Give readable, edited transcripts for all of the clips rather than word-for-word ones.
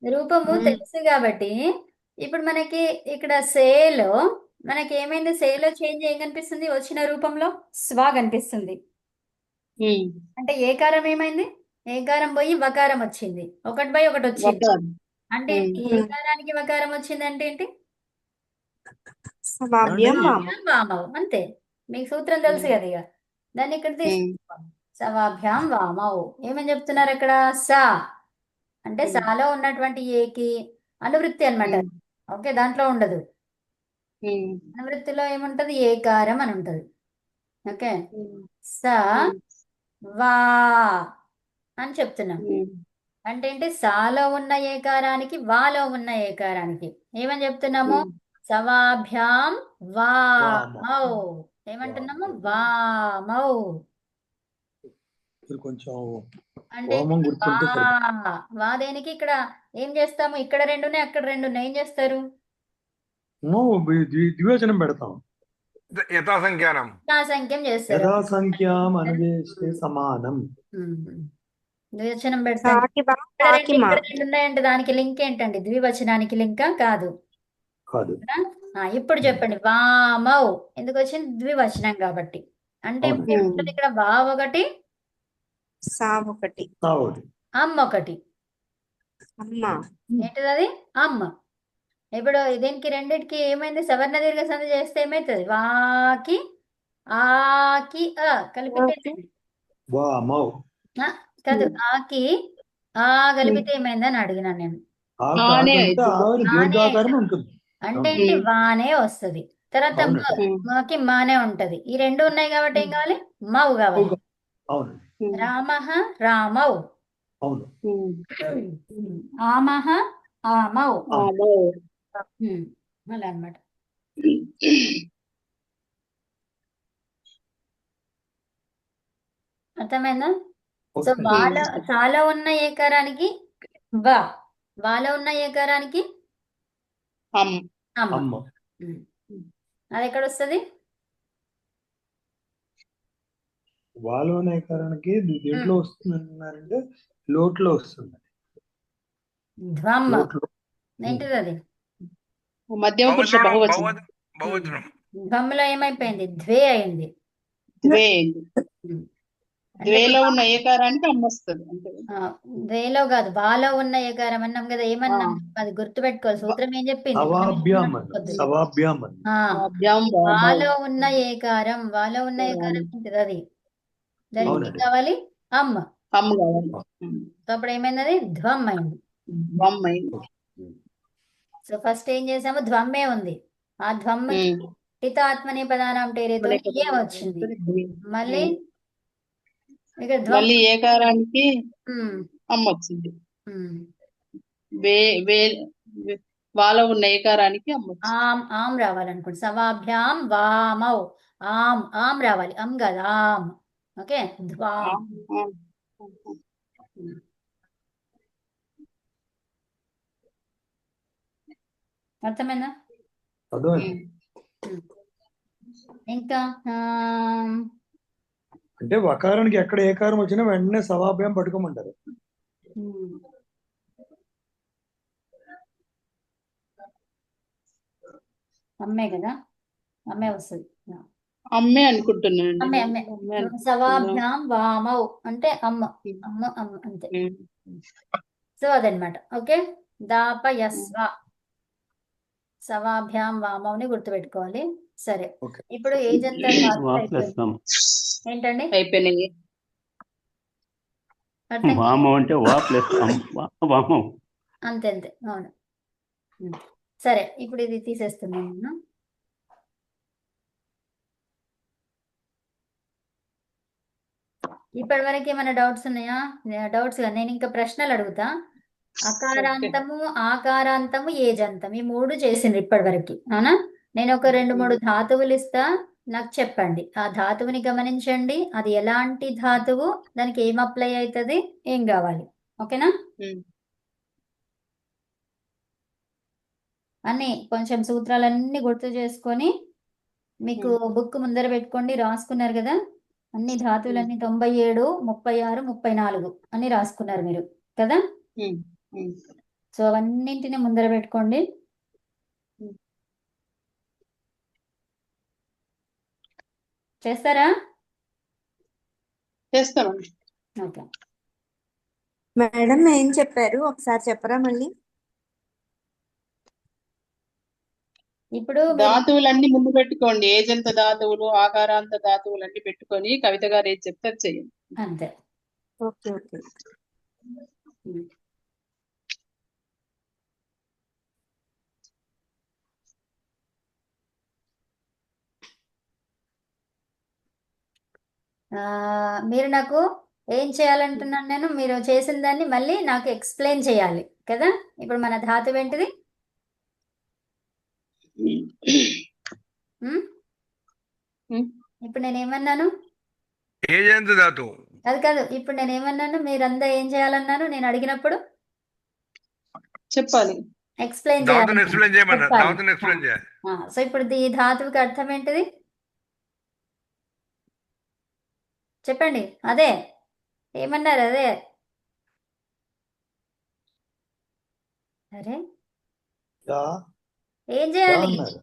రూపము తెలుసు కాబట్టి ఇప్పుడు మనకి ఇక్కడ సేలో మనకి ఏమైంది? సేలో చేంజ్ ఏం కనిపిస్తుంది? వచ్చిన రూపంలో స్వా కనిపిస్తుంది. అంటే ఏకారం ఏమైంది? ఏకారం పోయి వకారం వచ్చింది. ఒకటి బై ఒకటి వచ్చింది. వకారం. అంటే ఏకారానికి వకారం వచ్చింది అంటే ఏంటి? సవాభ్యం వామ. సవాభ్యాం వామౌ. అంతే. మీకు సూత్రం తెలుసు కదా ఇక. దాన్ని ఇక్కడ తీసుకుంటాం. సవాభ్యాం వామౌ. ఏమని చెప్తున్నారు అక్కడ? సా అంటే సాలో ఉన్నటువంటి ఏకి అనువృత్తి అన్నమాట. ఓకే, దాంట్లో ఉండదు. అనువృత్తిలో ఏముంటది? ఏకారం అని ఉంటది. ఓకే, స వా అని చెప్తున్నాం. అంటే ఏంటి? సాలో ఉన్న ఏకారానికి వాలో ఉన్న ఏకారానికి ఏమని చెప్తున్నాము? సవాభ్యాం వామౌ. ఏమంటున్నాము? వామౌ. కొంచెం అంటే వామం గుర్తుంటే సరిపోతుంది. వా దేనికి ఇక్కడ ఏం చేస్తాము? ఇక్కడ రెండు ఉన్నాయి, అక్కడ రెండు ఉన్నాయి. ఏం చేస్తారు? ద్వివచనం పెడతాం. యథాసంఖ్యానం సంఖ్యం చేస్తారు. యథాసంఖ్యాం అనుజేస్తే సమానం. ద్వివచనం పెడతాం. సాకి బా ఇక్కడ సాకి మా. రెండు ఉన్నాయంటే దానికి లింక్ ఏంటండి? ద్వివచనానికి లింకా? కాదు. కాదు. ఇప్పుడు చెప్పండి. వామౌ ఎందుకు వచ్చింది? ద్వివచనం కాబట్టి. అంటే అవును. ఇప్పుడు ఏముంటది ఇక్కడ? వా ఒకటి, సా ఒకటి. కావదు. అమ్మ ఒకటి. అమ్మ. ఏంటిది అది? అమ్మ. ఇప్పుడు దీనికి రెండిటికి ఏమైంది? సవర్ణ దీర్ఘ సంధి చేస్తే ఏమైతుంది? వాకి ఆకి అ కలిపితే వామౌ. కాదు, ఆకి ఆ కలిపితే ఏమైందని అడిగినాను నేను. ఆ ఆనే కాకుండా ఆవిడ దీర్ఘాకారం ఉంటుంది. అంటే ఏంటి? వానే వస్తుంది. తర్వాత అవునండి. మాకి మానే ఉంటది. ఈ రెండు ఉన్నాయి కాబట్టి ఏం కావాలి? మౌ కావాలి. అవును. రామః రామౌ. అవును. ఆమః ఆమౌ. ఆమౌ. అలా అన్నమాట. అర్థమైందా? So okay. వాలో సాలో ఉన్న ఏకారానికి వా, వాలో ఉన్న ఏకారానికి అమ్. అమ్మ. అమ్మ. అది ఎక్కడ వస్తుంది? వాలోనే కారణానికి దేంట్లో వస్తుంది అంటున్నారంటే లోట్లో వస్తుంది. ధ్వమ్. లోట్లో. ఏంటిది అది? మధ్యమ పురుష బహువచనం. బహువచనం. ధ్వమ్లో ఏమైపోయింది? ద్వే అయింది. ద్వే. అంటే ద్వేలో ఉన్న ఏకారానికి అమ్మ వస్తుంది. అంటే ద్వేలో కాదు, వాలో ఉన్న ఏకారం అన్నాం కదా. ఏమన్నాం? అది గుర్తుపెట్టుకోవాలి. సూత్రం ఏం చెప్పింది? సవాభ్యాం అన్న. సవాభ్యాం అన్న. అభ్యాం వామౌ. వాలో ఉన్న ఏకారం, వాలో ఉన్న ఏకారం ఏంటిది? అది దానికి ఏం అవునండి. కావాలి? అమ్మ. అమ్మ కావాలి. సో అప్పుడు ఏమైంది? ధ్వం అయింది. అమ్మ అయింది. సో ఫస్ట్ ఏం చేసాము? ధ్వమ్మే ఉంది. ఆ ధ్వమ్ హితాత్మని పదానాం టేరేతో ఏ వచ్చింది. మళ్ళీ ఇక్కడ ధ్వం మళ్ళీ ఏకారానికి అమ్మ వచ్చింది. వే వే వాలో ఉన్న ఏకారానికి అమ్మ వచ్చింది. ఆమ్ ఆమ్ రావాలనుకోండి. సవాభ్యాం వామౌ. ఆమ్ ఆమ్ రావాలి. అమ్ కాదు, ఆమ్. ఓకే, ధ్వాం. అర్థమైందా? అర్థమైంది. ఇంకా అంటే వకారానికి ఎక్కడ ఏకారం వచ్చినా వెంటనే సవాభ్యాం పట్టుకోమంటారు. అమ్మే కదా, అమ్మే వస్తుంది. అమ్మే అనుకుంటున్నాను. అమ్మే అమ్మే. సవాభ్యాం వామౌ అంటే అమ్మ. అమ్మ అమ్మ అంతే. సో అదనమాట. ఓకే, దాపయస్వ. సవాభ్యాం వామౌని గుర్తుపెట్టుకోవాలి. సరే, ఇప్పుడు ఏజంతా ఏంటండి? అయిపోయినాయి. వామం అంటే వా ప్లస్ వామం. అంతే అంతే. అవును. సరే, ఇప్పుడు ఇది తీసేస్తున్నాను నేను. ఇప్పటి వరకు ఏమైనా డౌట్స్ ఉన్నాయా? డౌట్స్ గా నేను ఇంకా ప్రశ్నలు అడుగుతా. అకారాంతము, ఆకారాంతము, ఏజంతం ఈ మూడు చేసిండ్రు ఇప్పటి వరకు. అవునా? నేను ఒక 2-3 ధాతువులు ఇస్తా, నాకు చెప్పండి. ఆ ధాతువుని గమనించండి. అది ఎలాంటి ధాతువు, దానికి ఏం అప్లై అవుతుంది, ఏం కావాలి. ఓకేనా? అన్ని కొంచెం సూత్రాలన్నీ గుర్తు చేసుకొని మీకు బుక్ ముందర పెట్టుకోండి. రాసుకున్నారు కదా అన్ని ధాతువులన్నీ? 97, 36, 34 అన్ని రాసుకున్నారు మీరు కదా? సో అవన్నింటిని ముందర పెట్టుకోండి. చేస్తారా? చేస్తామండి. ఓకే. మేడం ఏం చెప్పారు ఒకసారి చెప్పరా మళ్ళీ? ఇప్పుడు మీరు ధాతువులన్నీ ముందు పెట్టుకోండి. ఏజంత ధాతువులు, ఆకారాంత ధాతువులు అన్ని పెట్టుకొని కవిత గారు ఏది చెప్తే అది చేయండి. అంతే. Okay okay. ఉమ్. మీరు నాకు ఏం చేయాలంటున్నాను నేను? మీరు చేసిన దాన్ని మళ్ళీ నాకు ఎక్స్ప్లెయిన్ చేయాలి కదా. ఇప్పుడు మన ధాతువు ఏంటిది? ఉమ్? ఇప్పుడు నేను ఏమన్నాను? ఏజంతు ధాతు. అది కాదు, ఇప్పుడు నేను ఏమన్నాను? మీరంతా ఏం చేయాలన్నాను నేను అడిగినప్పుడు? చెప్పాలి. ఎక్స్ప్లెయిన్ ధాతుని చేయాలి, ఎక్స్ప్లెయిన్ చేయమన్నా. చెప్పాలి. ధాతుని ఎక్స్ప్లెయిన్ చేయాలి. సో ఇప్పుడు ఈ ధాతువుకి అర్థం ఏంటిది చెప్పండి. అదే ఏమన్నారు? అదే. అరే యా ఏం యా చేయాలి? అన్నారు.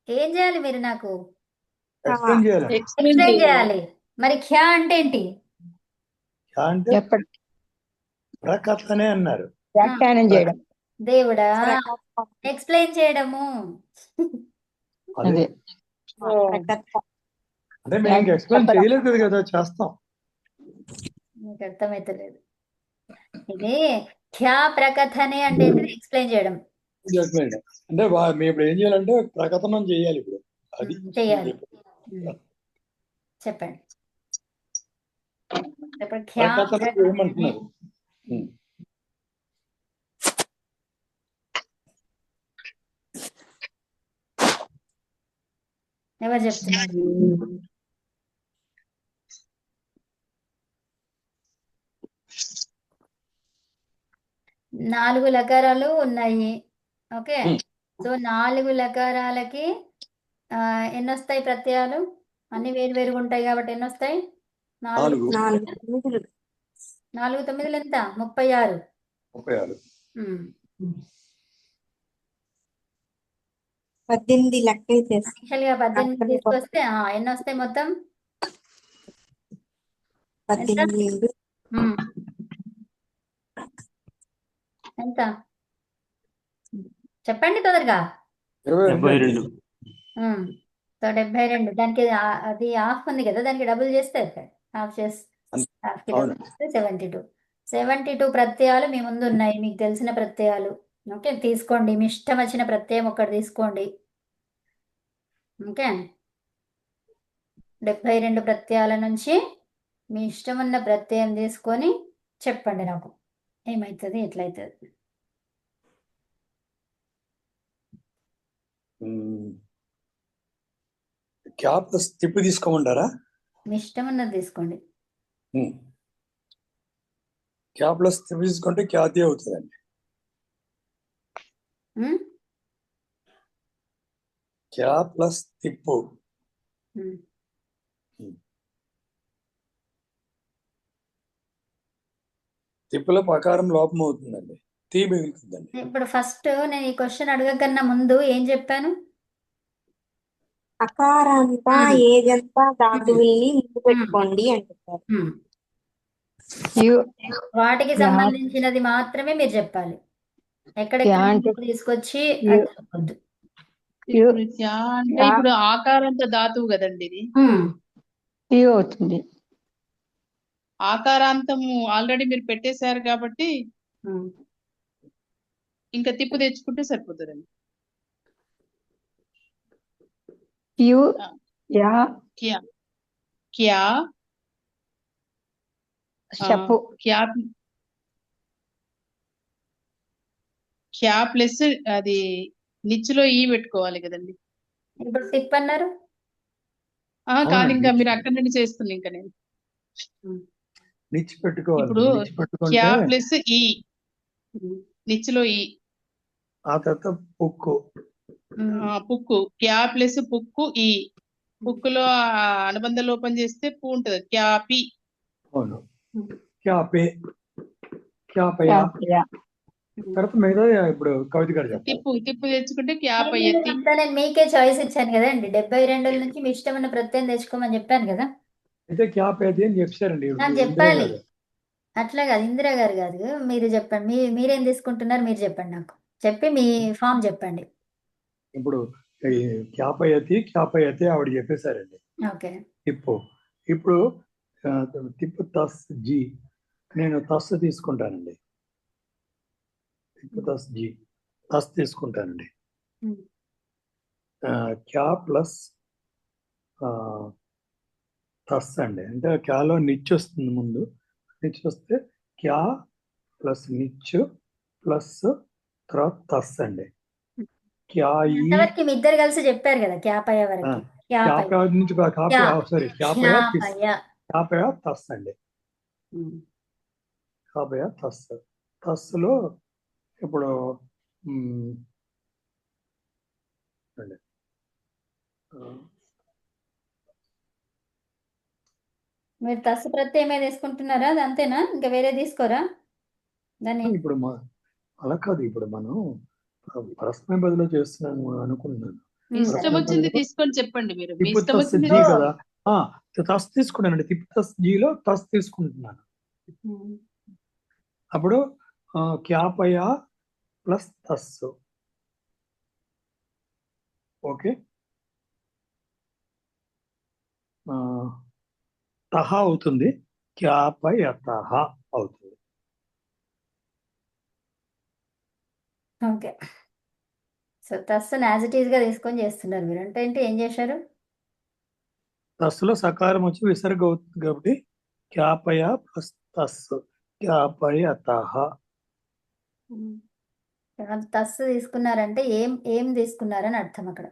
ఏం చేయాలి మీరు నాకు? ఎక్స్ప్లెయిన్ చేయాలి. ఎక్స్ప్లెయిన్ ఎక్స్ప్లెయిన్ చేయాలి. చేయాలి. మరి ఖ్యా అంటే ఏంటి? యా అంటే ప్రకథనే అన్నారు. వ్యాఖ్యానం చేయడం. దేవుడా, ప్రకర్త. ఎక్స్ప్లెయిన్ చేయడము. అదే అదే ప్రకర్త. అంటే మేము ఇంకా ఎక్స్ప్లెయిన్ చేయలేదు కదా, చేస్తాం. మీకు అర్థమైతలేదు. ఇది ఖ్యా ప్రకథనే అంటే ఏంటిది? ఎక్స్ప్లెయిన్ చేయడం. ఎక్స్ప్లెయిన్ అంటే మేము ఇప్పుడు ఏం చేయాలంటే ప్రకథనం చేయాలి. ఇప్పుడు అది చేయాలి. చెప్పండి. ఇప్పుడు ఖ్యా ప్రకథనం చేయమంటున్నారు. ఎవరు చెప్తున్నారు? 4 లకారాలు ఉన్నాయి. ఓకే. సో 4 లకారాలకి ఎన్ని వస్తాయి ప్రత్యయాలు? అన్ని వేరు వేరుగా ఉంటాయి కాబట్టి ఎన్ని వస్తాయి? 4 4 4 9 ఎంత? 36. 36. 18 లెక్క చేసి యాక్చువల్ గా 18 తీసుకొస్తే ఎన్ని వస్తాయి మొత్తం? 18 ఎంత చెప్పండి తొందరగా. 72. సో 72. దానికి అది హాఫ్ ఉంది కదా, దానికి డబుల్ చేస్తే హాఫ్ చేసి హాఫ్కి డబుల్ చేస్తే 72. 72 ప్రత్యయాలు మీ ముందు ఉన్నాయి, మీకు తెలిసిన ప్రత్యయాలు. ఓకే, తీసుకోండి. మీ ఇష్టం వచ్చిన ప్రత్యయం ఒకటి తీసుకోండి. ఓకే, 72 ప్రత్యయాల నుంచి మీ ఇష్టం ఉన్న ప్రత్యయం తీసుకొని చెప్పండి నాకు ఏమవుతుంది, ఎట్లయితుంది. క్యాప్ తిప్పి తీసుకోమంటారా? మీ ఇష్టం ఉన్నది తీసుకోండి. క్యాప్ ప్లస్ తిప్పి తీసుకుంటే ఖ్యాతి అవుతుందండి. క్యాప్ ప్లస్ తిప్పు తిప్పులో ప్రకారం లోపం అవుతుందండి, తీ మిగులుతుందండి. ఇప్పుడు ఫస్ట్ నేను ఈ క్వశ్చన్ అడగకన్నా ముందు ఏం చెప్పాను? అకారాంత ఏజంత ధాతువుల్ని ముందు పెట్టుకోండి అని చెప్పారు. వాటికి సంబంధించినది మాత్రమే మీరు చెప్పాలి. ఎక్కడెక్కడ తీసుకొచ్చి అది చెప్పొద్దు. ఇప్పుడు త్యా అంటే ఇప్పుడు ఆకారంత ధాతువు కదండి ఇది. అవుతుంది. ఆకారాంతము ఆల్రెడీ మీరు పెట్టేశారు కాబట్టి ఇంకా తిప్పు తెచ్చుకుంటే సరిపోతుందండి. క్యా క్యా చెప్పు. క్యా ప్లస్ అది నిచ్చులో ఈ పెట్టుకోవాలి కదండి. ఇప్పుడు టిప్ అన్నారు కానీ ఇంకా మీరు అక్కడి నుండి చేస్తుంది. ఇంకా నేను నిచ్చి పెట్టుకోవాలి. ఇప్పుడు క్యా ప్లస్ ఈ నిచ్చులో ఈ, ఆ తర్వాత పుక్కు పుక్కు, క్యా ప్లస్ పుక్కు ఈ, పుక్కులో అనుబంధ లోపం చేస్తే పు ఉంటది. క్యాపి. అవును, క్యాపే క్యాపయా తర్వాత మిగతా ఇప్పుడు కవిత గారు చెప్పాలి. తిప్పు తెచ్చుకుంటే క్యాపయతి. నేను మీకే చాయిస్ ఇచ్చాను కదండి 72 నుంచి మీ ఇష్టమైన ప్రత్యయం తెచ్చుకోమని చెప్పాను కదా. అయితే క్యాప్ అయితే అని చెప్పారండి నాకు చెప్పాలి అట్లా కాదు, ఇందిరా గారు కాదు, మీరు చెప్పండి. మీరేం తీసుకుంటున్నారు మీరు చెప్పండి, నాకు చెప్పి మీ ఫామ్ చెప్పండి. ఇప్పుడు క్యాపయతి ఆవిడ చెప్పేశారండి. ఓకే. ఇప్పుడు తిప్పు తస్ జీ, నేను తస్ తీసుకుంటానండి. తిప్పు తస్ జీ, తస్ తీసుకుంటానండి. క్యా ప్లస్ తస్ అండి, అంటే క్యాలో నిచ్చు వస్తుంది ముందు. నిచ్చు వస్తే క్యా ప్లస్ నిచ్చు ప్లస్ తర్వాత తస్ అండి. క్యా అంతవరకు మీ ఇద్దరు కలిసి చెప్పారు కదా క్యాపయ్య వరకు. క్యాపయ నుంచి సారీ క్యాపయ తస్ అండి. క్యాపయ తస్, తస్సులో ఇప్పుడు అండి మీరు తస్సు ప్రత్యయమే తీసుకుంటున్నారా? అది అంతేనా, ఇంకా వేరే తీసుకోరా దాన్ని? ఇప్పుడు అలా కాదు, ఇప్పుడు మనం పరస్మయ బదులు చేస్తున్నాము అనుకుంటున్నాను. ఇష్టం వచ్చింది తీసుకొని చెప్పండి మీరు. మీ తిప్పు ఇష్టం తస్ వచ్చింది జీ కదా, తస్ తీసుకున్నానండి. తిప్పు తస్ జీలో తస్ తీసుకుంటున్నాను. అప్పుడు క్యాపయ ప్లస్ తస్. ఓకే, తహ అవుతుంది, క్యాపయతహ అవుతుంది. ఓకే. సో తస్సును యాజ్ ఇట్ ఈస్ గా తీసుకొని చేస్తున్నారు మీరు. అంటే ఏంటి, ఏం చేశారు? తస్సులో సకారం వచ్చి విసర్గ అవుతుంది కాబట్టి క్యాపయ ప్లస్ తస్, క్యాపయతహ. తస్సు తీసుకున్నారంటే ఏం తీసుకున్నారని అర్థం అక్కడ.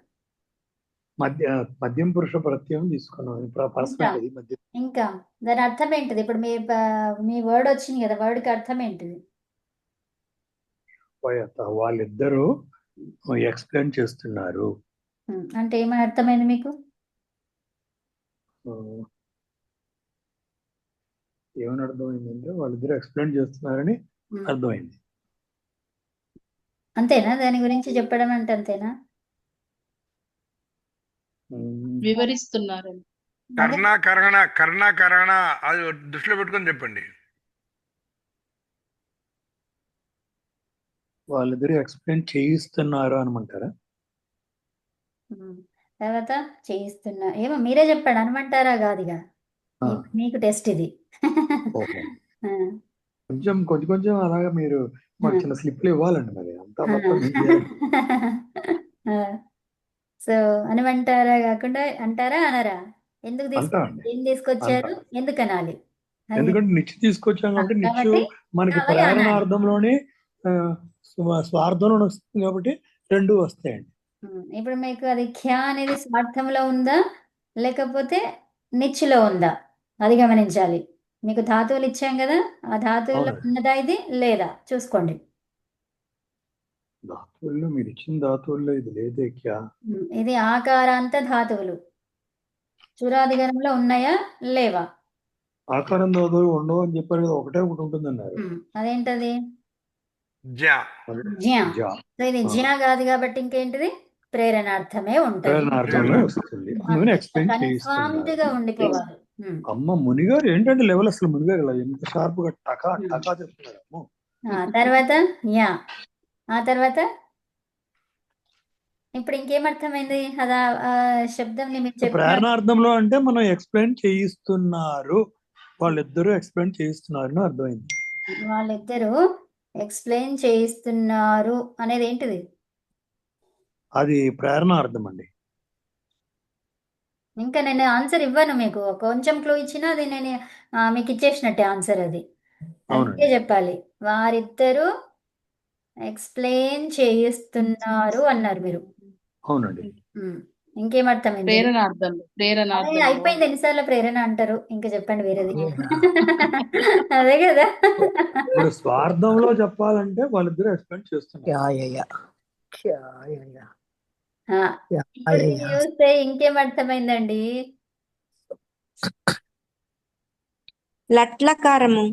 మధ్యం పురుష ప్రత్యయం తీసుకున్నాం. పరస్మయ మధ్య. ఇంకా దాని అర్థం ఏంటిది? ఇప్పుడు మీ వర్డ్ వచ్చింది కదా, వర్డ్ కి అర్థం ఏంటిది? వాళ్ళిద్దరూ ఎక్స్ప్లెయిన్ చేస్తున్నారు అంటే ఏమని అర్థమైంది మీకు? ఏమని అర్థమైందంటే వాళ్ళిద్దరూ ఎక్స్ప్లెయిన్ చేస్తున్నారని అర్థమైంది. అంతేనా? దాని గురించి చెప్పడం అంటే అంతేనా? వివరిస్తున్నారు. కర్ణ అది దృష్టిలో పెట్టుకొని చెప్పండి. వాళ్ళిద్దరూ ఎక్స్ప్లెయిన్ చేయిస్తున్నారు అనమంటారా? తర్వాత చేయిస్తున్నా ఏమో మీరే చెప్పండి, అనమంటారా కాదుగా, మీకు టెస్ట్ ఇది. కొంచెం అలాగా మీరు మాకు చిన్న స్లిప్లు ఇవ్వాలండి, మరి అంతా మొత్తం. సో అనమంటారా కాకుండా అంటారా అనరా? ఎందుకు ఏం తీసుకొచ్చారు, ఎందుకు అనాలి? ఎందుకంటే నిత్య తీసుకొచ్చాం కాబట్టి నిత్యం మనకి ప్రేరణార్థంలోనే స్వార్థంలో వస్తుంది కాబట్టి రెండు వస్తాయండి. ఇప్పుడు మీకు అది ఖ్యా అనేది స్వార్థంలో ఉందా లేకపోతే నిచ్చులో ఉందా అది గమనించాలి. మీకు ధాతువులు ఇచ్చాం కదా, ఆ ధాతువుల్లో ఉన్నదా ఇది లేదా చూసుకోండి. ధాతువుల్లో మీరు ఇచ్చిన ధాతువుల్లో ఇది లేదే క్యా. ఇది ఆకారాంత ధాతువులు చురాదిగణంలో ఉన్నాయా లేవా? ఆకారం ధాతువులు ఉండవు అని చెప్పారు కదా, ఒకటే ఒకటి ఉంటుందన్నారు. అదేంటది? జ్యా. సో ఇది జ్యా కాదు కాబట్టి ఇంకేంటిది, ప్రేరణార్థమే ఉంటుంది. కన్ఫామ్డ్ గా ఉండిపోవాలి. అమ్మ మునిగారు ఏంటంటే లెవెల్, అసలు మునిగారు ఇలా ఎంత షార్ప్ గా టకా టకా చెప్తున్నారు. తర్వాత యా, ఆ తర్వాత ఇప్పుడు ఇంకేమర్థమైంది అదా శబ్దం ప్రేరణార్థంలో అంటే మనం ఎక్స్ప్లెయిన్ చేయిస్తున్నారు, వాళ్ళిద్దరూ ఎక్స్ప్లెయిన్ చేయిస్తున్నారు అర్థమైంది. వాళ్ళిద్దరూ ఎక్స్ప్లెయిన్ చేయిస్తున్నారు అనేది ఏంటిది? అది ప్రేరణార్థం అండి. ఇంకా నేను ఆన్సర్ ఇవ్వను, మీకు కొంచెం క్లూ ఇచ్చినా అది నేను మీకు ఇచ్చేసినట్టే ఆన్సర్. అది అందుకే చెప్పాలి, వారిద్దరూ ఎక్స్ప్లెయిన్ చేయిస్తున్నారు అన్నారు మీరు. అవునండి. ఇంకేమర్థమైంది? అయిపోయింది. ఎన్నిసార్లు ప్రేరణ అంటారు, ఇంకా చెప్పండి వేరేది. అదే కదా. ఇప్పుడు స్వార్థంలో చెప్పాలంటే వాళ్ళిద్దరూ ఎక్స్ప్లెయిన్ చేస్తున్నారు. చూస్తే ఇంకేమర్థమైందండి? లట్లకారము.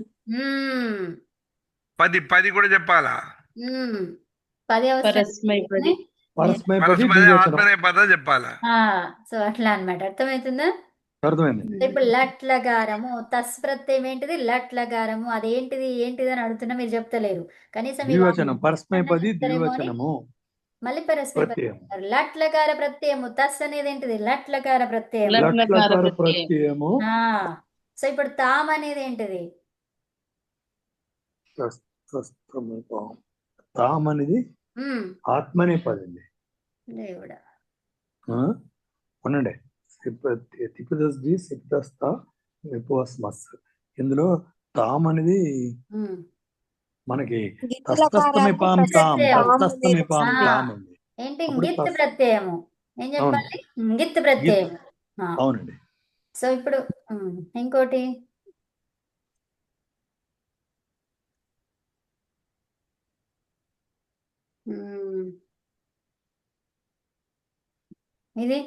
10 కూడా చెప్పాలా? ఉమ్, పది అవసరం పరస్మైపది. పరస్మైపది పరస్పర ద్వివచనం. ఆత్మనేపద చెప్పాలా? సో అట్లా అన్నమాట. అర్థమవుతుందా? అర్థమైంది. ఇప్పుడు లట్ లగారము, తస్ ప్రత్యయం ఏంటిది? లట్ లగారము అదేంటిది ఏంటిది అని అడుగుతున్నా, మీరు చెప్తలేరు. కనీసం మీరు ద్వివచనం పరస్మైపది చెప్తారేమో అని ద్వివచనము మళ్ళీ పరస్మై ప్రత్యయం. లట్ లకార ప్రత్యయము. తస్ అనేది ఏంటిది? లట్ లకార ప్రత్యయము. లట్లకార లట్లకార ప్రత్యయం. ప్రత్యయము. సో ఇప్పుడు తామ్ అనేది ఏంటిది? తామ్ అనేది ఉమ్, ఆత్మనేపది అండి. దేవుడా. ఉండండి. తిపిదస్ది సిప్తస్త విపోస్మస్. ఇందులో తామ్ అనేది ఉమ్. మనకి గిత్తులకారానికి తస్తస్తమిపాం తామ్ ప్రత్యయం. తస్తస్తమిపాం ఆ. క్లామ్ అండి. ఏంటి? అప్పుడు గిత్ తస్- ప్రత్యయము. ఏం చెప్పాలి? గిత్ ప్రత్యయము. అవునండి. సో ఇప్పుడు ఇంకోటి ఉమ్, ఇది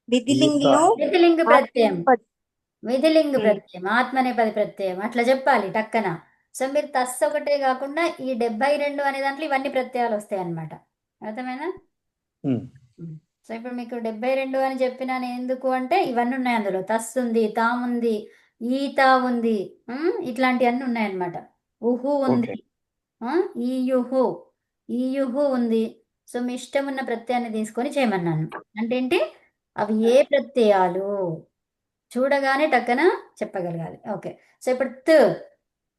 విధిలింగిలో విధిలింగ ప్రత్యయం. ఆత్మనేపది. విధిలింగ ప్రత్యయం, ఆత్మనేపది ప్రత్యయం అట్లా చెప్పాలి టక్కన. సో మీరు తస్ ఒకటే కాకుండా ఈ 72 అనే దాంట్లో ఇవన్నీ ప్రత్యయాలు వస్తాయి అన్నమాట. అర్థమైనా? ఉమ్. సో ఇప్పుడు మీకు 72 అని చెప్పినాను ఎందుకు అంటే ఇవన్నీ ఉన్నాయి అందులో. తస్ ఉంది, తామ్ ఉంది, ఈతా ఉంది, ఇట్లాంటివన్నీ ఉన్నాయన్నమాట. ఉహు ఉంది, ఈయుహు, ఈయుహు ఉంది. సో మీ ఇష్టం ఉన్న ప్రత్యయాన్ని తీసుకొని చేయమన్నాను. అంటే ఏంటి? అవి ఏ ప్రత్యయాలు చూడగానే టక్కన చెప్పగలగాలి. ఓకే. సో ఇప్పుడు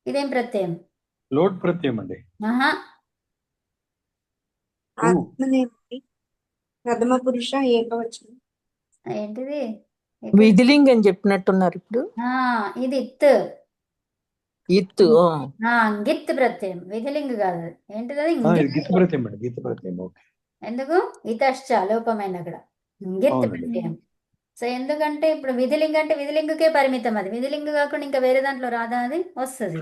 ఇదేం ప్రత్యయం? లోడ్ ప్రత్యయం అండి. ఆహా, ఆత్మనేపది ప్రథమ పురుష ఏకవచనం. ఏంటిది? విధిలింగ్ అని చెప్పినట్టున్నారు ఇప్పుడు. ఇది ఇత్తు గిత్ ప్రత్యయం, విధిలింగ్ కాదు. ఏంటిది? అది ఇది గీత ప్రత్యయం అండి. గీత ప్రత్యయం. ఓకే. ఎందుకు? ఇతశ్చ లోపమైన అక్కడ గిత్ అవునండి. ప్రత్యయం. సో ఎందుకంటే ఇప్పుడు విధిలింగ్ అంటే విధిలింగుకే పరిమితం. అది విధిలింగ్ కాకుండా ఇంకా వేరే దాంట్లో రాదా? అది వస్తుంది.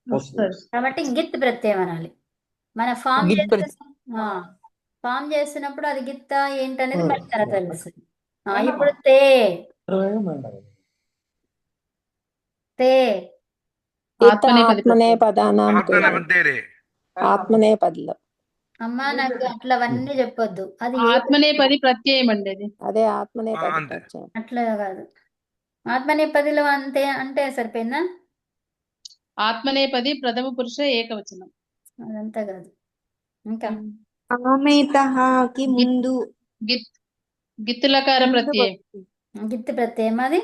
వస్తుంది. కాబట్టి గిత్ ప్రత్యయం అనాలి. మన ఫామ్ గిత్ చేస్తున్నప్పుడు అది గిత్త ఏంటనేది ఆ. మన తర్వాత తెలుస్తుంది. ఇప్పుడు తే ఆత్మనేపది పదానాం ఆత్మనేపథ్యేరే. ఆత్మనేపదిలో అమ్మా నాకు అట్లా అవన్నీ చెప్పొద్దు. అది ఏ ఆత్మనేపది ప్రత్యయం అండి అది. అదే ఆత్మనేపది అంతే. ప్రత్యయం. అట్లా కాదు. ఆత్మనేపదిలో అంతే అంటే సరిపోయిందా? ఆత్మనేపది ప్రథమ పురుష ఏకవచనం. అదంతా కాదు. ఇంకా ఆమేతహాకి ముందు గిత్ గిత్తులకార ముందు ప్రత్యయం. వస్తుంది. గిత్ ప్రత్యయం అది.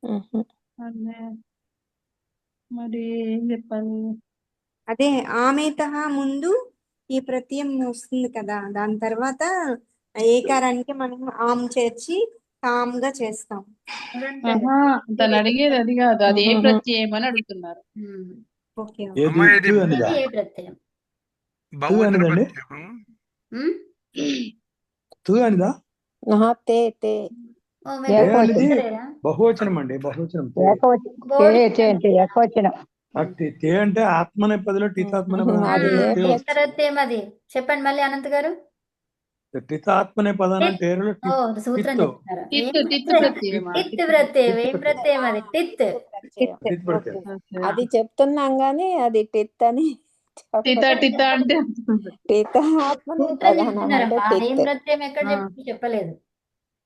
ఉహు. అదే. మరి ఏం చెప్పాలి? అదే ఆమేతహ ముందు ఈ ప్రత్యయం వస్తుంది కదా, దాని తర్వాత ఏకారానికి మనం ఆమ్ చేర్చి తామ్ గా చేస్తాం. అదంతా ఆహా, తను అడిగేది అది కాదు. అది ఏ ఉహుహు. ప్రత్యయం అని అడుగుతున్నారు. ఉమ్. ఓకే. ఏది అమ్మా, ఇది తు అనిదా? ఇది ఏ ప్రత్యయం? బహువచన అనేదండి? ప్రత్యయం. ఉమ్? తు అనిదా? తే తే ఓ మీరు ఏ ఏకవచనం. అనేది చెప్తలేరా? బహువచనం అండి. బహువచనం. ఏకవచనం. తే అంటే ఆత్మనేపదిలో టితాత్మనేపదం అది ఏ తే ఏ వస్తుంది. ప్రత్యయం అది? చెప్పండి మళ్ళీ అనంత్ గారు. టితాత్మనేపదం అంటే ఏరులో ఓ సూత్రం టిత్తు. చెప్తారా? తిత్తు ఏం తిత్తు ప్రత్యయం? ప్రత్యయమా? టిత్ ప్రత్యయం. ఏం ప్రత్యయం అది? టిత్. ప్రత్యయం. టిత్ ప్రత్యయం. ఓకే. అది చెప్తున్నాం గానీ అది టిత్ అని టిత టిత అంటే టిత్ ఆత్మనే సూత్రం ప్రధానం అంటే చెప్తున్నారమ్మా. ఏం టిత్. ప్రత్యయం ఎక్కడ ఆ. చెప్పలేదు.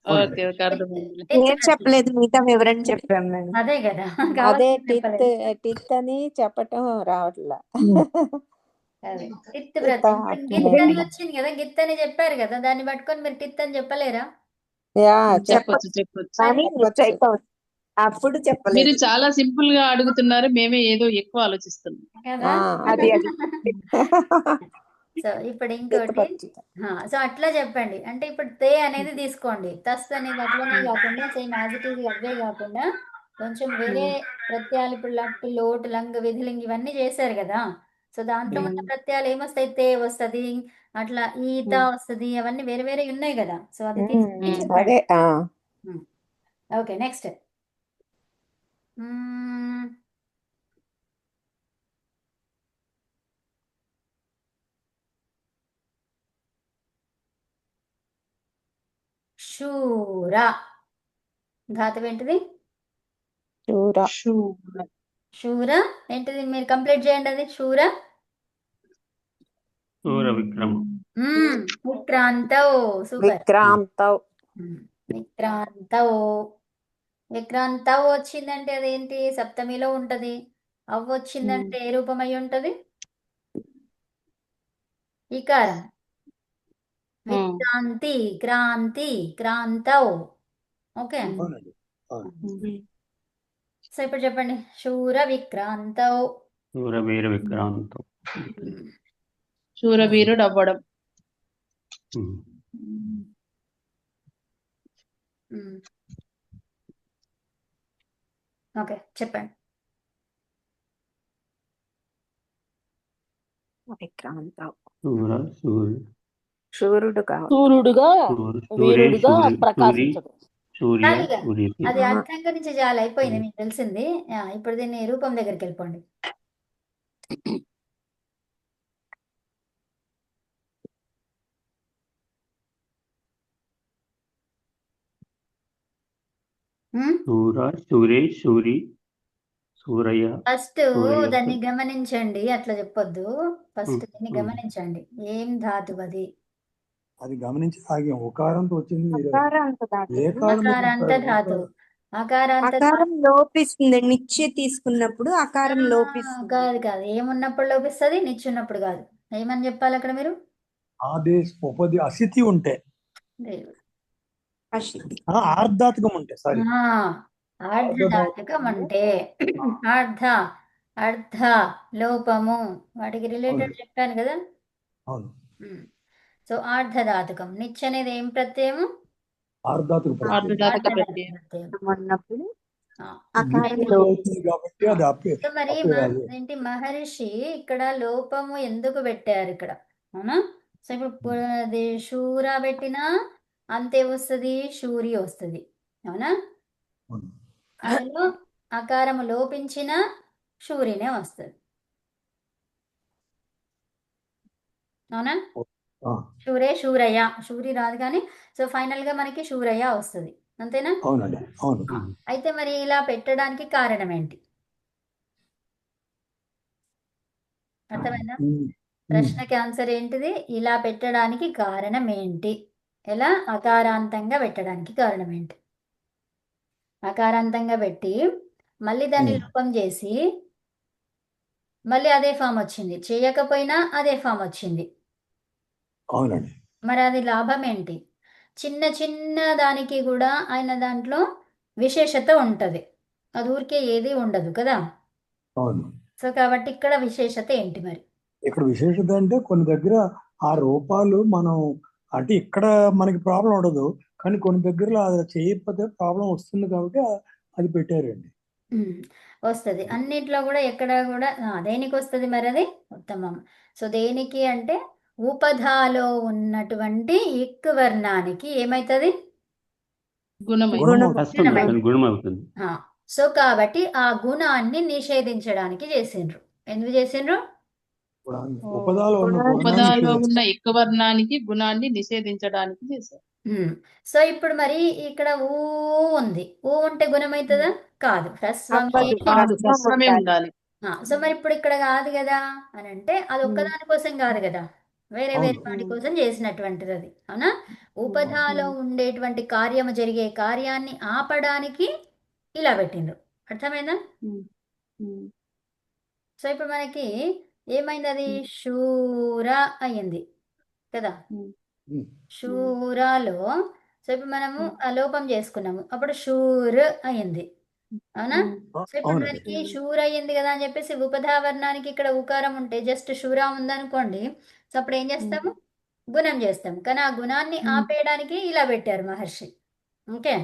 ఓకే ఓకే అర్థమైంది. టిత్ ఏం ప్రత్యయం. చెప్పలేదు, మిగతా వివరణ చెప్పాం మేము. అదే కదా అదే కావాలని టిత్ చెప్పలేదు. టిత్ అని చెప్పటం రావట్లా. అదే టిత్ టిత్ ప్రత్యయం. ఇప్పుడు ఆత్మనే గిత్ అని పదం. వచ్చింది కదా, గిత్ అని చెప్పారు కదా, దాన్ని పట్టుకొని మీరు టిత్ అని చెప్పలేరా? యా చెప్పొచ్చు చెప్పొచ్చు. కానీ చెప్పొచ్చు. చెప్పవచ్చు. అప్పుడు మీరు చెప్పలేదు. చాలా సింపుల్ గా అడుగుతున్నారు, మేమే ఏదో ఎక్కువ ఆలోచిస్తున్నాం. కదా. అది అది సో ఇప్పుడు టిత్ ఇంకోటి. ప్రత్యయం. సో అట్లా చెప్పండి. అంటే ఇప్పుడు తే అనేది తీసుకోండి. తస్ అనేది అట్లనే కాకుండా సేమ్ యాజ్ ఇట్ ఈజ్ అవే కాకుండా కొంచెం వేరే ప్రత్యయాలు. ఇప్పుడు లట్, లోట్, లంగ్, విధిలింగ్ ఇవన్నీ చేశారు కదా. సో దాంట్లో ఉన్న ప్రత్యయాలు ఏమొస్తాయి? తే వస్తుంది, అట్లా ఈత వస్తుంది, అవన్నీ వేరే వేరే ఉన్నాయి కదా. సో అది తీసుకొని చెప్పండి. అదే ఓకే నెక్స్ట్. శూర ధాతువు ఏంటిది? శూర. శూర శూర ఏంటిది, మీరు కంప్లీట్ చేయండి అది. శూర సూర విక్రమం. విక్రాంతౌ. సూపర్. విక్రాంతౌ. విక్రాంతౌ. విక్రాంతౌ వచ్చిందంటే అదేంటి, సప్తమిలో ఉంటది. అవ్వ వచ్చిందంటే ఏ రూపం అయి ఉంటది? ఈకారం. విక్రాంతి, క్రాంతి, క్రాంతౌ. ఓకే. అవునండి. అవును. సో ఇప్పుడు చెప్పండి, శూర విక్రాంతౌ. సూర వీర విక్రాంతం. శూరవీరుడు అవ్వడం. ఓకే, చెప్పండి. విక్రాంతౌ. సూర సూరి శూరుడు కావాలి. సూర్యుడుగా సూరే వీరుడుగా సూరి సూరి ప్రకాశించడు. సూర్య చాలుగా, సూర్యకి. అది అర్థం గురించి చాలా అయిపోయింది, మీకు తెలిసింది. ఇప్పుడు దీన్ని రూపం దగ్గరికి వెళ్ళిపోండి. సూర సూరే సూరి సూరయ్య ఫస్ట్ సూరయ్య. దాన్ని గమనించండి, అట్లా చెప్పొద్దు. ఫస్ట్ దీన్ని గమనించండి, ఏం ధాతువు అది? అది గమనించి ఆగి ఉకారంతో వచ్చింది మీరు. అకారాంత ధాతువు. ఏ కాలంలో అకారాంత ధాతువు. అకారాంత అకారం లోపిస్తుంది. నిత్య తీసుకున్నప్పుడు అకారం లోపిస్తుంది. కాదు, ఏమున్నప్పుడు లోపిస్తుంది, నిచ్చున్నప్పుడు కాదు. ఏమని చెప్పాలి అక్కడ మీరు? ఆదేశ ఉపది అసితి ఉంటే, దేవుడు. అశితి. ఆర్ధాత్కం ఉంటే, సారీ, ఆర్ధధాతుకం అంటే అర్ధ అర్ధ లోపము, వాటికి రిలేటెడ్ చెప్పాను కదా. అవును. సో ఆర్ధధాతుకం. నిచ్ అనేది ఏం ప్రత్యయము? ఆర్ధాతుకు ప్రత్యయం. ఆర్ధధాతుక ప్రత్యయం. ప్రత్యయం. అన్నప్పుడు ఆ. అకారం నిత్యం అవుతుంది కాబట్టి అది సో మరి అప్పేయాలి. ఏంటి మహర్షి ఇక్కడ లోపము ఎందుకు పెట్టారు ఇక్కడ, అవునా? సో ఇప్పుడు అది శూర పెట్టినా అంతే వస్తుంది, శూరి వస్తుంది, అవునా? అవును. అందులో అకారము లోపించిన శూరినే వస్తుంది, అవునా? ఆ, శూరే శూరయ్య, శూరి రాదు కానీ, సో ఫైనల్ గా మనకి శూరయ్య వస్తుంది, అంతేనా? అవునండి. అవును. అయితే మరి ఇలా పెట్టడానికి కారణం ఏంటి? అర్థమైందా? ప్రశ్నకి ఆన్సర్ ఏంటిది? ఇలా పెట్టడానికి కారణం ఏంటి? ఎలా అకారాంతంగా పెట్టడానికి కారణం ఏంటి? అకారాంతంగా పెట్టి మళ్ళీ దాన్ని లోపం చేసి మళ్ళీ అదే ఫామ్ వచ్చింది, చేయకపోయినా అదే ఫామ్ వచ్చింది. అవునండి. మరి అది లాభం ఏంటి? చిన్న చిన్న దానికి కూడా ఆయన దాంట్లో విశేషత ఉంటది, అది ఊరికే ఏది ఉండదు కదా. అవును. సో కాబట్టి ఇక్కడ విశేషత ఏంటి మరి? ఇక్కడ విశేషత అంటే కొన్ని దగ్గర ఆ రూపాలు మనం అంటే ఇక్కడ మనకి ప్రాబ్లం ఉండదు, కానీ కొన్ని దగ్గరలో అది చేయకపోతే ప్రాబ్లం వస్తుంది కాబట్టి అది పెట్టారండి. వస్తుంది అన్నిట్లో కూడా, ఎక్కడ కూడా దేనికి వస్తుంది మరి అది? ఉత్తమం. సో దేనికి అంటే ఉపధాలో ఉన్నటువంటి ఇక్ వర్ణానికి ఏమైతుంది? గుణం అవుతుంది. సో కాబట్టి ఆ గుణాన్ని నిషేధించడానికి చేసిండ్రు. ఎందుకు చేసిండ్రు? ఉపదాలో ఉపదాలో ఉన్న ఎక్కువ వర్ణానికి గుణాన్ని నిషేధించడానికి చేశారు. సో ఇప్పుడు మరి ఇక్కడ ఊ ఉంది, ఊ ఉంటే గుణం అవుతుందా? కాదు, హ్రస్వమే ఉండాలి. సో మరి ఇప్పుడు ఇక్కడ కాదు కదా అని అంటే అది ఒక్కదాని కోసం కాదు కదా, వేరే వేరే వాటి కోసం చేసినటువంటిది అది, అవునా? ఉపధాలో ఉండేటువంటి కార్యము, జరిగే కార్యాన్ని ఆపడానికి ఇలా పెట్టిండ్రు. అర్థమైందా? సో ఇప్పుడు మనకి ఏమైంది, అది శూర అయ్యింది కదా. శూరాలో సో ఇప్పుడు మనము లోపం చేసుకున్నాము, అప్పుడు శూర్ అయ్యింది, అవునా? సో ఇప్పుడు మనకి శూర్ అయ్యింది కదా అని చెప్పేసి ఉపధావర్ణానికి ఇక్కడ ఉకారం ఉంటే జస్ట్ శూరా ఉందనుకోండి, సో అప్పుడు ఏం చేస్తాము? గుణం చేస్తాం. కానీ ఆ గుణాన్ని ఆపేయడానికి ఇలా పెట్టారు మహర్షి. ఓకే.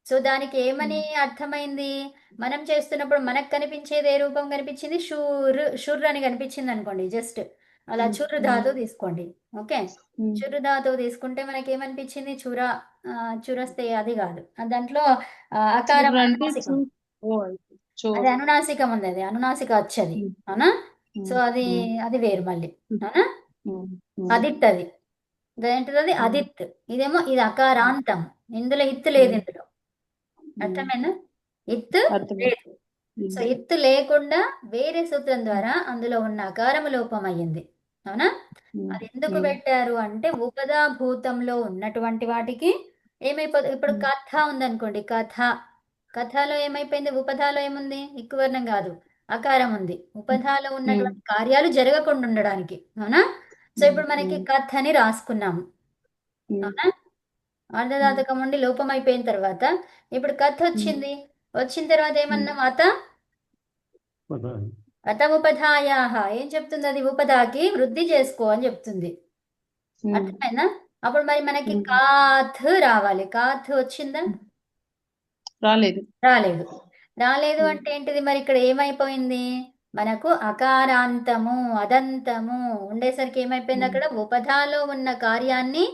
సో దానికి ఏమని అర్థమైంది? మనం చేస్తున్నప్పుడు మనకు కనిపించేది ఏ రూపం కనిపించింది? షుర్ అని కనిపించింది అనుకోండి, జస్ట్ అలా చుర్రు ధాతువు తీసుకోండి. ఓకే, చుర్రు ధాతువు తీసుకుంటే మనకి ఏమనిపించింది? చురస్తే అది కాదు, దాంట్లో అకారం అనునాసికం. అది అనునాసికం ఉంది, అది అనునాసిక వచ్చేది, అవునా? సో అది వేరు మళ్ళీ, అవునా? అదిత్, అది ఏంటిది? అది అదిత్. ఇదేమో ఇది అకారాంతం, ఇందులో ఇత్తు లేదు, ఇందులో. అర్థమైందా? ఇత్తు లేదు. సో ఎత్తు లేకుండా వేరే సూత్రం ద్వారా అందులో ఉన్న అకారము లోపం అయ్యింది. అవునా? అది ఎందుకు పెట్టారు అంటే ఉపదా భూతంలో ఉన్నటువంటి వాటికి ఏమైపోతుంది. ఇప్పుడు కథ ఉందనుకోండి, కథలో ఏమైపోయింది, ఉపధాలో ఏముంది, ఇక్కువర్ణం కాదు, అకారం ఉంది. ఉపధాలో ఉన్నటువంటి కార్యాలు జరగకుండా ఉండడానికి. అవునా? సో ఇప్పుడు మనకి కథ అని రాసుకున్నాము. అవునా? అర్ధధాతుకం ఉండి లోపం అయిపోయిన తర్వాత ఇప్పుడు కథ వచ్చింది. వచ్చిన తర్వాత ఏమన్నాం, అత ఉపధాయాహ. ఏం చెప్తుంది అది? ఉపధాకి వృద్ధి చేసుకో అని చెప్తుంది. అర్థమైందా? అప్పుడు మరి మనకి కాథ్ రావాలి. కాథ్ వచ్చిందా? రాలేదు. రాలేదు అంటే ఏంటిది మరి? ఇక్కడ ఏమైపోయింది మనకు? అకారాంతము అదంతము ఉండేసరికి ఏమైపోయింది అక్కడ? ఉపధాలో ఉన్న కార్యాన్ని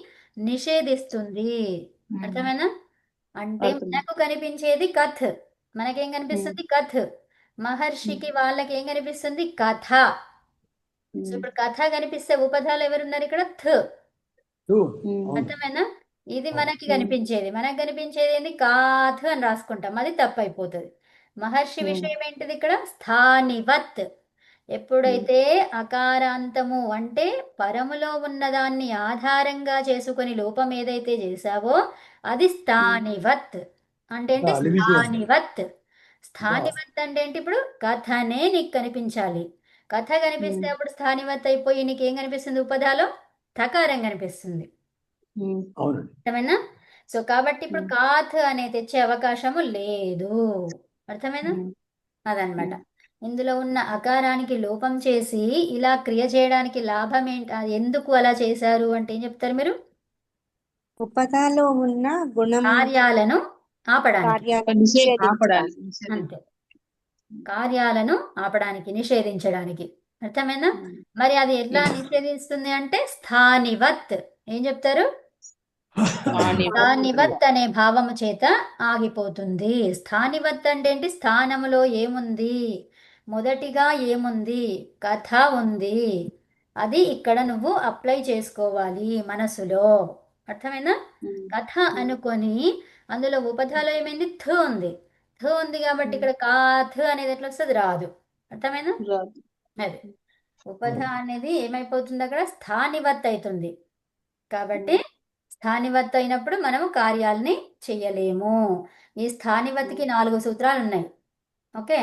నిషేధిస్తుంది. అర్థమైనా? అంటే మనకు కనిపించేది కథ్. మనకేం కనిపిస్తుంది? కథ్. మహర్షికి వాళ్ళకి ఏం కనిపిస్తుంది? కథ. సో ఇప్పుడు కథ కనిపిస్తే ఉపధాలు ఎవరున్నారు ఇక్కడ? థ్. అర్థమైనా? ఇది మనకి కనిపించేది. మనకు కనిపించేది ఏంది? కాథ్ అని రాసుకుంటాం. అది తప్పు అయిపోతుంది. మహర్షి విషయం ఏంటిది ఇక్కడ? స్థానివత్. ఎప్పుడైతే అకారాంతము అంటే పరములో ఉన్నదాన్ని ఆధారంగా చేసుకొని లోపం ఏదైతే చేశావో అది స్థానివత్. అంటే ఏంటి? స్థానివత్. స్థానివత్ అంటే ఏంటి? ఇప్పుడు కథనే నీకు కనిపించాలి. కథ కనిపిస్తే అప్పుడు స్థానివత్ అయిపోయి నీకేం కనిపిస్తుంది? ఉపధాలో థకారం కనిపిస్తుంది. అర్థమైనా? సో కాబట్టి ఇప్పుడు కాథ్ అనే తెచ్చే అవకాశము లేదు. అర్థమైనా? అదనమాట. ఇందులో ఉన్న అకారానికి లోపం చేసి ఇలా క్రియ చేయడానికి లాభం ఏంటి? ఎందుకు అలా చేశారు అంటే ఏం చెప్తారు మీరు? ఉపదాలో ఉన్న గుణం కార్యాలను ఆపడానికి. కార్యాలను నిషేధించడానికి. అంతే, కార్యాలను ఆపడానికి, నిషేధించడానికి. అర్థమైనా? మరి అది ఎట్లా నిషేధిస్తుంది అంటే స్థానివత్. ఏం చెప్తారు? స్థానివత్ అనే భావము చేత ఆగిపోతుంది. స్థానివత్ అంటే ఏంటి? స్థానములో ఏముంది? మొదటిగా ఏముంది? కథ ఉంది. అది ఇక్కడ నువ్వు అప్లై చేసుకోవాలి మనసులో. అర్థమైనా? కథ అనుకొని అందులో ఉపధాలో ఏమైంది? థ ఉంది. థ ఉంది కాబట్టి ఇక్కడ కాథ అనేది ఎట్లా వస్తుంది? రాదు. అర్థమైనా? అది ఉపధ అనేది ఏమైపోతుంది అక్కడ? స్థానివత్ అవుతుంది. కాబట్టి స్థానివత్ అయినప్పుడు మనము కార్యాలని చెయ్యలేము. ఈ స్థానివత్కి 4 సూత్రాలు ఉన్నాయి. ఓకే,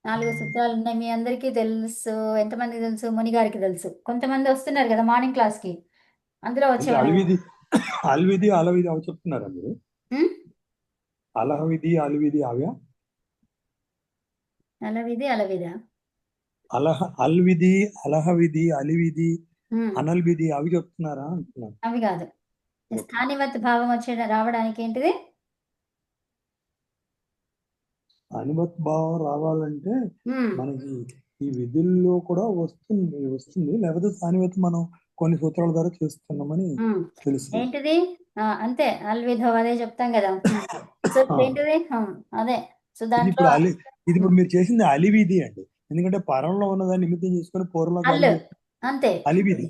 4 సూత్రాలు ఉన్నాయి. మీ అందరికీ తెలుసు. ఎంతమందికి తెలుసు? ముని గారికి తెలుసు. కొంతమంది వస్తున్నారు కదా మార్నింగ్ క్లాస్ కి, అందులో వచ్చేవాళ్ళు. అల్విది అలవిది అవి చెప్తున్నారా మీరు? అలహవిది అల్విది అవా? అలవిదా అల్విది అలహవిది అలివిది అనల్విది అవి చెప్తున్నారా అంటున్నాను. అవి కాదు. స్థానివత్ భావం రావడానికి ఏంటిది? స్థానివత్ భావం రావాలంటే మనకి ఈ విధుల్లో కూడా వస్తుంది. లేకపోతే స్థానివత్ మనం కొన్ని సూత్రాల ద్వారా చేస్తున్నామని తెలుసు. ఏంటిది? అంతే, అల్విధో అదే చెప్తాం కదా. సో ఏంటిది? అదే. సో దాంట్లో ఇది ఇప్పుడు మీరు చేసింది అలివిది అండి. ఎందుకంటే పరంలో ఉన్నదాన్ని నిమిత్తం చేసుకుని పూర్వంలో అంతే అలివిది.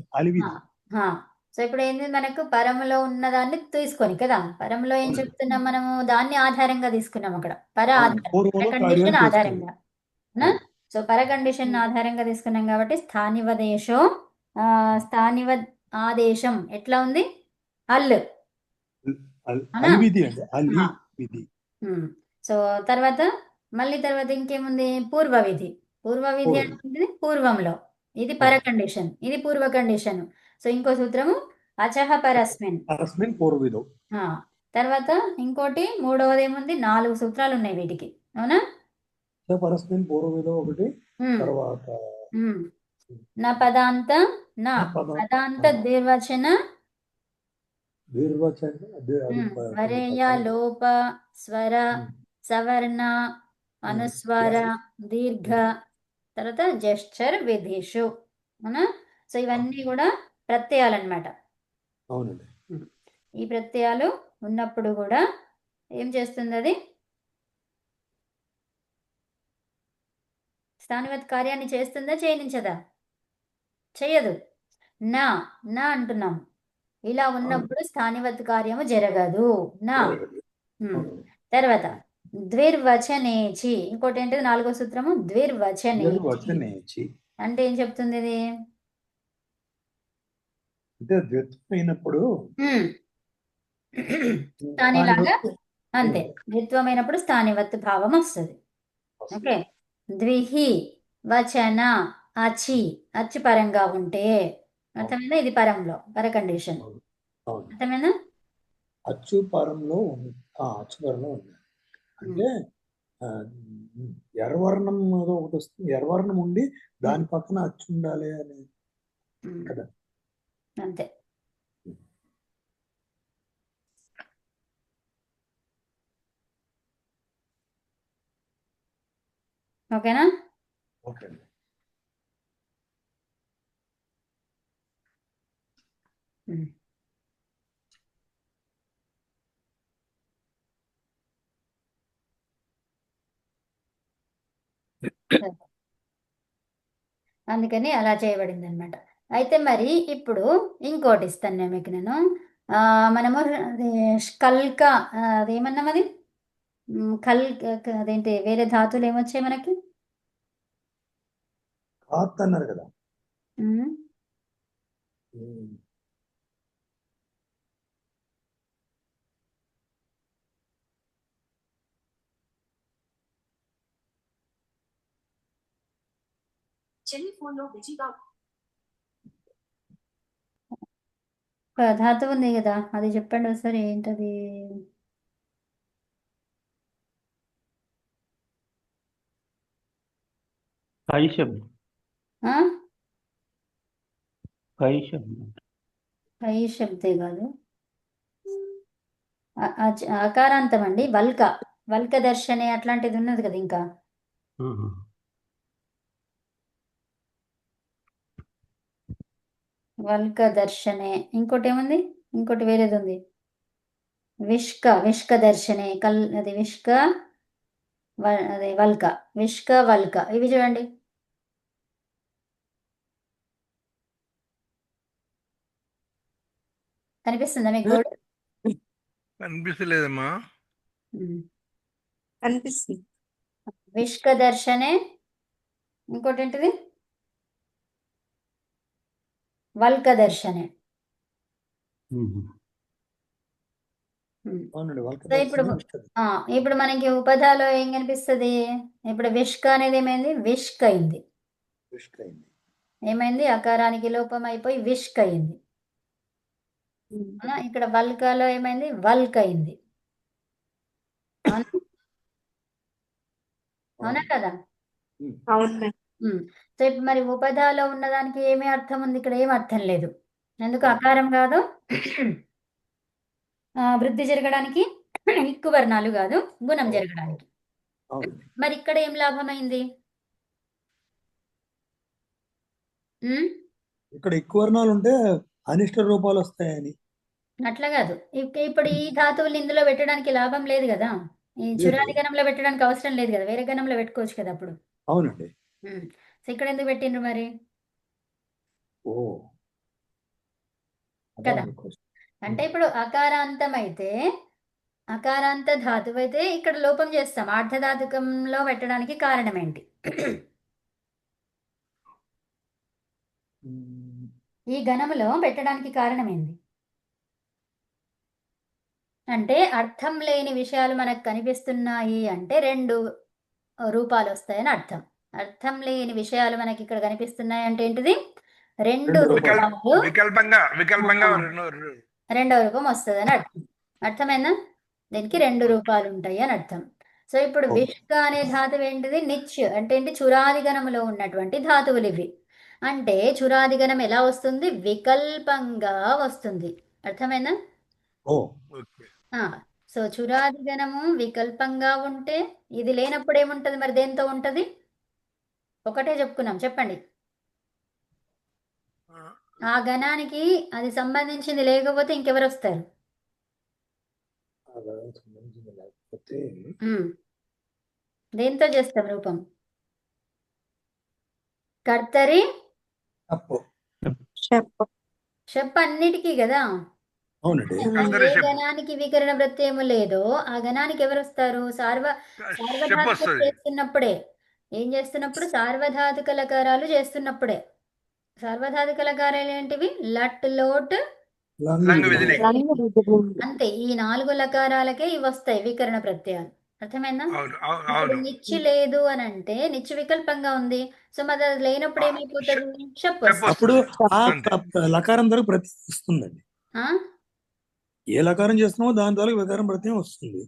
సో ఇప్పుడు ఏంది? మనకు పరములో ఉన్నదాన్ని తీసుకొని కదా, పరములో ఏం చెప్తున్నాం మనము? దాన్ని ఆధారంగా తీసుకున్నాం అక్కడ. కండిషన్ ఆధారంగా. సో పర కండిషన్ ఆధారంగా తీసుకున్నాం కాబట్టి స్థానివదేశో స్థానివద్ ఆదేశం ఎట్లా ఉంది? సో తర్వాత ఇంకేముంది? పూర్వవిధి. పూర్వవిధి అంటే పూర్వంలో. ఇది పర కండిషన్, ఇది పూర్వ కండిషన్. సో ఇంకో సూత్రము అచహ పరస్మిన్. పూర్వవిధో. తర్వాత ఇంకోటి మూడవది ఏముంది? 4 సూత్రాలు ఉన్నాయి వీటికి. అవునా? పరస్మిన్ పూర్వవిధో ఒకటి. తర్వాత నా పదాంత ద్విర్వచన వరేయ లోప స్వర సవర్ణ అనుస్వార దీర్ఘ తర్వాత జెస్చర్ విధిషు. అవునా? సో ఇవన్నీ కూడా ప్రత్యయాలు అన్నమాట. అవునండి. ఈ ప్రత్యయాలు ఉన్నప్పుడు కూడా ఏం చేస్తుంది అది? స్థానివత్ కార్యాన్ని చేస్తుందా, చేయనించదా? చెయ్యదు. నా అంటున్నాం. ఇలా ఉన్నప్పుడు స్థానివత్ కార్యము జరగదు. నా. తర్వాత ద్విర్వచనేచి. ఇంకోటి ఏంటిది 4వ సూత్రము? ద్విర్వచనేచి. నిర్వచనేచి అంటే ఏం చెప్తుంది ఇది? అంటే ద్విత్వమైనప్పుడు ఉమ్. స్థానిలాగా స్థానివత్తు అంతే. ద్విత్వమైనప్పుడు స్థానివత్తు భావం వస్తుంది. ఓకే. ద్విహి వచన అచి. అచి పరంగా ఉంటే అర్థమైందా? ఇది పరంలో పర కండిషన్. అవును. అర్థమైందా? అచ్చు పరంలో ఉంది. అచ్చు పరంలో ఉంది. అంటే ఆ, ఎర్రవర్ణం ఏదో ఒకటి వస్తుంది. ఎర్రవర్ణం ఉండి దాని పక్కన అచ్చు ఉండాలి అని కదా. అంతే. ఓకేనా? ఓకే అండి. ఉమ్. అందుకని అలా చేయబడింది అనమాట. అయితే మరి ఇప్పుడు ఇంకోటి ఇస్తాను నేను మీకు. మనము అది కల్క, అదేమన్నాం అది కల్ అదేంటి వేరే ధాతువులు ఏమొచ్చాయి మనకి? కాత్ అన్నారు కదా. ఉమ్. ఒక ధాతువు ఉంది కదా, అది చెప్పండి ఒకసారి ఏంటది? కై శబ్దం. ఆ? కై శబ్దం. కై శబ్దే కాదు, అకారాంతం అండి. వల్క, వల్క దర్శనే అట్లాంటిది ఉన్నది కదా ఇంకా. ఆహా. వల్క దర్శనే. ఇంకోటి ఏముంది? ఇంకోటి వేరేది ఉంది. విష్క, విష్క దర్శనే. అది విష్క, అదే వల్క. విష్క వల్క. ఇవి చూడండి. కనిపిస్తుందా మీకు బోర్డు? కనిపిస్తలేదమ్మా. అనిపిస్తుంది. విష్క దర్శనే. ఇంకోటి ఏంటిది? వల్క దర్శనే. అవునండి. సో ఇప్పుడు మనకి ఉపధాలో ఏం కనిపిస్తుంది? ఇప్పుడు విష్క అనేది ఏమైంది? విష్క్ అయింది. ఏమైంది? అకారానికి లోపం అయిపోయి విష్క్ అయింది. ఇక్కడ వల్కలో ఏమైంది? వల్క్ అయింది. అవునా కదా? అవును. సో ఇప్పుడు మరి ఉపధాలో ఉన్నదానికి ఏమి అర్థం ఉంది? ఇక్కడ ఏం అర్థం లేదు. ఎందుకు? అకారం కాదు, వృద్ధి జరగడానికి, ఇక్కు వర్ణాలు కాదు, గుణం జరగడానికి. మరి ఇక్కడ ఏం లాభమైంది? ఇక్కడ ఎక్కువ వర్ణాలు ఉంటే అనిష్ట రూపాలు వస్తాయని. అట్లా కాదు. ఇప్పుడు ఈ ధాతువులు ఇందులో పెట్టడానికి లాభం లేదు కదా. ఈ చురాది గణంలో పెట్టడానికి అవసరం లేదు కదా, వేరే గణంలో పెట్టుకోవచ్చు కదా అప్పుడు. అవునండి. సో ఇక్కడ ఎందుకు పెట్టిండ్రు మరి? ఓ కదా. అంటే ఇప్పుడు అకారాంతం అయితే, అకారాంత ధాతువు అయితే ఇక్కడ లోపం చేస్తాం. ఆర్ధధాతుకంలో పెట్టడానికి కారణం ఏంటి? ఈ గణములో పెట్టడానికి కారణం ఏంటి? అంటే అర్థం లేని విషయాలు మనకు కనిపిస్తున్నాయి అంటే 2 రూపాలు వస్తాయని అర్థం. అర్థం లేని విషయాలు మనకి ఇక్కడ కనిపిస్తున్నాయి అంటే ఏంటిది? 2 రూపాలు. వికల్పంగా రెండవ రూపం వస్తుందని అర్థం. అర్థమైందా? దీనికి 2 రూపాలు ఉంటాయి అని అర్థం. సో ఇప్పుడు విష్క అనే ధాతువు ఏంటిది? నిచ్ అంటే ఏంటి? చురాదిగణములో ఉన్నటువంటి ధాతువులు ఇవి. అంటే చురాదిగణం ఎలా వస్తుంది? వికల్పంగా వస్తుంది. అర్థమైందా? సో చురాదిగణము వికల్పంగా ఉంటే, ఇది లేనప్పుడు ఏముంటది మరి? దేంతో ఉంటది? ఒకటే చెప్పుకున్నాం, చెప్పండి. ఆ గణానికి అది సంబంధించింది లేకపోతే ఇంకెవరు వస్తారు? దేంతో చేస్తాం రూపం? కర్తరి షప్ అన్నిటికీ కదా. అవునండి. ఏ అందరూ చెప్పు. గణానికి వికరణ ప్రత్యయము లేదో ఆ గణానికి ఎవరు వస్తారు? చెప్పు సార్వధాతుకం వస్తుంది. చేస్తున్నప్పుడే. ఏం చేస్తున్నప్పుడు? సార్వధాతుక లకారాలు చేస్తున్నప్పుడే. సార్వధాతుక లకారాలు ఏంటివి? లట్, లోట్, లంగ్ లంగ్ విధిలింగ. విధిలింగ. రంగు విధిలింగ. అంతే. ఈ 4 లకారాలకే ఇవి వస్తాయి వికరణ ప్రత్యయాలు. అర్థమైందా? అవును ఇప్పుడు అవును. నిచ్చి లేదు అని అంటే నిచ్చి వికల్పంగా ఉంది. సో మరి అది లేనప్పుడు ఏమైపోతుంది? షప్ వస్తుంది. అప్పుడు ఆ అంతే. లకారం ధరకు ప్రత్యయం వస్తుందండి. ఆ? ఏ లకారం చేస్తున్నామో దాని ధరకు వికారం ప్రత్యయం వస్తుంది.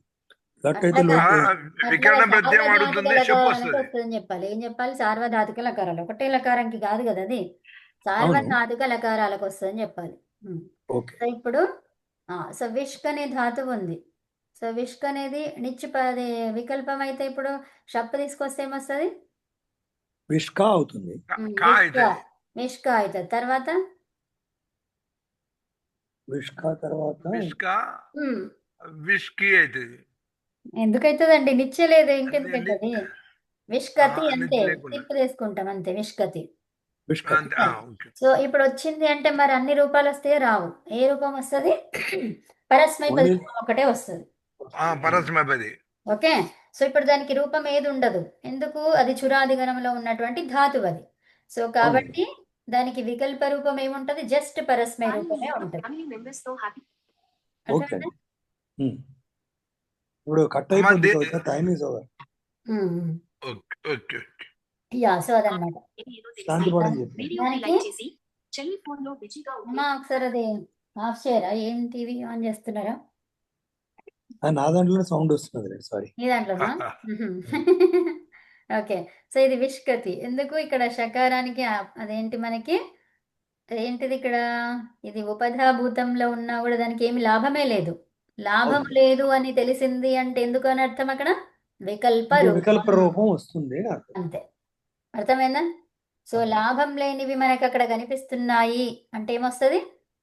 లట్ అయితే అట్లా ఆ, కాదు. లోటు. వికరణ ప్రత్యయం సార్వధాతుక అడుగుతుంది, చెప్పు లకారానికి వస్తుంది. వస్తుందని చెప్పాలి. ఏం చెప్పాలి? సార్వధాతుక లకారాలు. ఒకటే లకారానికి కాదు కదా అది. అవును. సార్వధాతుక లకారాలకు వస్తుందని చెప్పాలి. ఓకే. సో ఇప్పుడు సో విష్క్ అనే ధాతువు ఉంది. సో విష్క్ అనేది అది వికల్పం అయితే ఇప్పుడు షప్ తీసుకొస్తే ఏమొస్తుంది? విష్కా అవుతుంది. కా విష్క. అవుతుంది. విష్క అవుతుంది. తర్వాత విష్కా తర్వాత విష్కా ఉమ్, విష్కి అవుతుంది. ఎందుకైతుందండి? నిచ్చలేదు ఇంకెందుకైతుంది? విష్కతి అంతే. నిచ్చి లేకుండా తిప్పు తీసుకుంటాం అంతే. విష్కతి. విష్కా. అంతే. ఓకే. సో ఇప్పుడు వచ్చింది అంటే మరి అన్ని రూపాలు వస్తే రావు. ఏ రూపం వస్తుంది? పరస్మైపది ఓన్లీ రూపం ఒకటే వస్తుంది. పరస్మైపది. ఓకే. సో ఇప్పుడు దానికి రూపం ఏది ఉండదు. ఎందుకు? అది చురాదిగణంలో ఉన్నటువంటి ధాతువు అది. సో అవునండి. కాబట్టి దానికి వికల్ప రూపం ఏముంటది? జస్ట్ పరస్మై రూపమే ఉంటది. ఓకే అర్థమైందా? అండి. ఇప్పుడు కట్ అమ్మా, అయిపోతుంది కదా, time is over. Okay okay okay. Yeah so అదనమాట. శాంతి పాఠం చెప్పండి. దానికి అమ్మా ఒకసారి అది ఆఫ్ చేయరా? ఏం టీవీ ఆన్ చేస్తున్నారా? నా దాంట్లోనే సౌండ్ వస్తున్నది. సారీ. మీ దాంట్లోనా? ఓకే. సో ఇది విష్కతి. ఎందుకు? ఇక్కడ షకారానికి అదేంటి మనకి ఏంటిది ఇక్కడ? ఇది ఉపధాభూతంలో ఉన్నా కూడా దానికి ఏమి లాభమే లేదు. లాభం అవును. లేదు అని తెలిసింది అంటే ఎందుకు అని అర్థం అక్కడ? వికల్ప అంటే రూపం. వికల్ప రూపం వస్తుంది అని అర్థం. అంతే. అర్థమైందా? సో అవును. లాభం లేనివి మనకి అక్కడ కనిపిస్తున్నాయి అంటే ఏమొస్తుంది?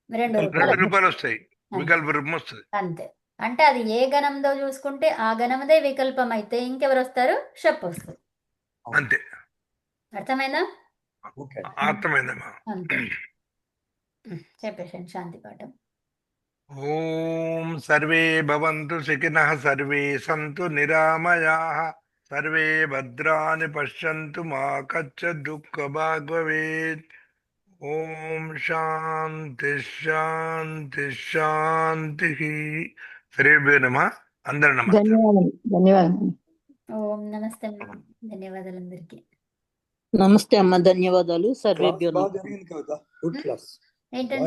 2 రూపాయలు 2 రూపాయలు వస్తాయి. అంతే. వికల్ప రూపం వస్తుంది. అంతే. అంటే అది ఏ గణంలో చూసుకుంటే ఆ గణందే వికల్పం అయితే ఇంకెవరు వస్తారు? షప్ వస్తుంది. అంతే. అర్థమైందా? ఓకే. అర్థమైందమ్మా. అంతే. చెప్పేసండి శాంతి పాఠం. ఓం సర్వే భవంతు సుఖినః, సర్వే సంతు నిరామయాః, సర్వే భద్రాణి పశ్యంతు, మా కశ్చిద్ దుఃఖభాగ్ భవేత్. ఓం శాంతి శాంతి శాంతి. శ్రీభ్యో నమః. అందరూ నమస్తే. ధన్యవాదాలు. ధన్యవాదాలు. ఓం నమస్తే. ధన్యవాదాలు అందరికీ. నమస్తే అమ్మ, ధన్యవాదాలు. క్లాస్ సర్వేభ్యో బాగా నమః. జరిగింది కదా. Good class. ఏంటండి?